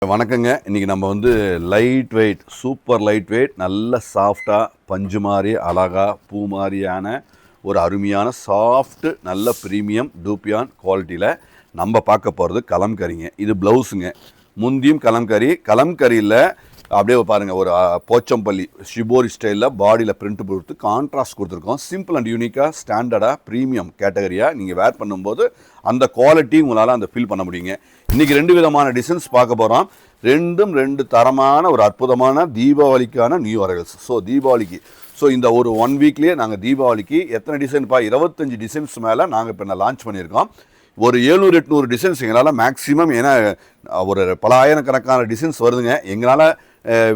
வணக்கங்க. இன்றைக்கி நம்ம வந்து light weight, super light weight, நல்ல சாஃப்டாக பஞ்சு மாதிரி அழகாக பூ மாதிரியான ஒரு அருமையான சாஃப்ட்டு நல்ல ப்ரீமியம் டூப்பியான் குவாலிட்டியில் நம்ம பார்க்க போகிறது கலம்கரிங்க. இது ப்ளவுஸுங்க. முந்தியும் கலம்கரியில் அப்படியே பாருங்கள், ஒரு போச்சம்பள்ளி ஷிபோரி ஸ்டைலில் பாடியில் பிரிண்ட் கொடுத்து கான்ட்ராஸ்ட் கொடுத்துருக்கோம். சிம்பிள் அண்ட் யூனிக்காக ஸ்டாண்டர்டாக ப்ரீமியம் கேட்டகரியாக நீங்கள் வேர் பண்ணும்போது அந்த குவாலிட்டி உங்களால் அந்த ஃபீல் பண்ண முடியுங்க. இன்றைக்கி 2 விதமான டிசைன்ஸ் பார்க்க போகிறோம். ரெண்டு தரமான ஒரு அற்புதமான தீபாவளிக்கான நியூ அரைவல்ஸ். தீபாவளிக்கு இந்த ஒரு 1 வீக்லேயே நாங்கள் தீபாவளிக்கு எத்தனை டிசைன்ப்பா 25 டிசைன்ஸ் மேலே நாங்கள் இப்போ லான்ச் பண்ணியிருக்கோம். ஒரு 700-800 டிசைன்ஸ் எங்களால் மேக்ஸிமம், ஏன்னா ஒரு பல ஆயிரக்கணக்கான டிசைன்ஸ் வருதுங்க. எங்களால்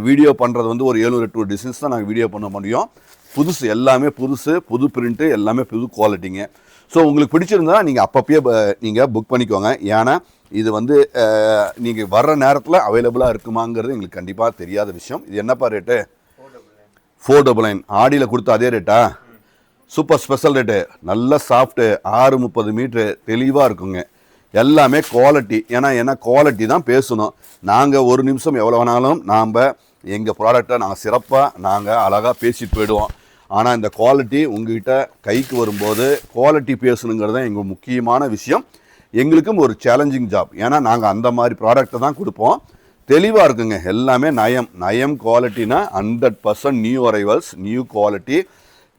வீடியோ பண்ணுறது வந்து ஒரு 700-800 டிசைன்ஸ் தான் நாங்கள் வீடியோ பண்ண முடியும். புதுசு, எல்லாமே புதுசு, புது பிரிண்ட்டு, எல்லாமே புது குவாலிட்டிங்க. உங்களுக்கு பிடிச்சிருந்தா நீங்கள் அப்பப்பயே நீங்கள் புக் பண்ணிக்கோங்க. ஏன்னா இது வந்து நீங்கள் வர்ற நேரத்தில் அவைலபிளாக இருக்குமாங்கிறது எங்களுக்கு கண்டிப்பாக தெரியாத விஷயம். இது என்னப்பா ரேட்டு? 499. ஆடியில் கொடுத்த அதே ரேட்டா? Super special rate. நல்ல சாஃப்ட்டு, 630 மீட்ரு, தெளிவாக இருக்குங்க. எல்லாமே குவாலிட்டி. ஏன்னா குவாலிட்டி தான் பேசணும். நாங்கள் ஒரு நிமிஷம் எவ்வளோ வேணாலும் நாம் எங்கள் ப்ராடக்டை நாங்கள் சிறப்பாக நாங்கள் அழகாக பேசிட்டு போயிடுவோம். ஆனால் இந்த குவாலிட்டி உங்கள்கிட்ட கைக்கு வரும்போது குவாலிட்டி பேசணுங்கிறது தான் எங்கள் முக்கியமான விஷயம். எங்களுக்கும் ஒரு சேலஞ்சிங் ஜாப். ஏன்னா நாங்கள் அந்த மாதிரி ப்ராடக்டை தான் கொடுப்போம். தெளிவாக இருக்குங்க. எல்லாமே நயம் குவாலிட்டினா 100% new arrivals, new quality,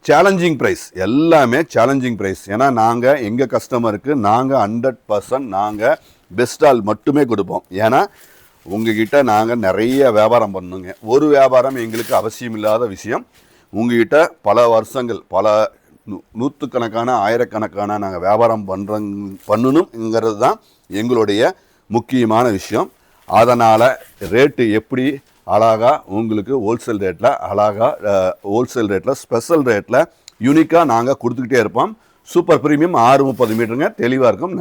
challenging price. எல்லாமே சேலஞ்சிங் ப்ரைஸ். ஏன்னா நாங்கள் எங்கள் கஸ்டமருக்கு நாங்கள் 100% நாங்கள் பெஸ்ட்டால் மட்டுமே கொடுப்போம். ஏன்னா உங்ககிட்ட நாங்கள் நிறைய வியாபாரம் பண்ணுங்க. ஒரு வியாபாரம் எங்களுக்கு அவசியம் இல்லாத விஷயம். உங்ககிட்ட பல வருஷங்கள், பல நூற்றுக்கணக்கான ஆயிரக்கணக்கான நாங்கள் வியாபாரம் பண்ணணுங்கிறது தான் எங்களுடைய முக்கியமான விஷயம். அதனால் ரேட்டு எப்படி அழகாக உங்களுக்கு ஹோல்சேல் ரேட்டில் ஸ்பெஷல் ரேட்டில் யூனிக்காக நாங்கள் கொடுத்துக்கிட்டே இருப்போம். சூப்பர் ப்ரீமியம் 630 மீட்டருங்க, தெளிவாக இருக்கும்.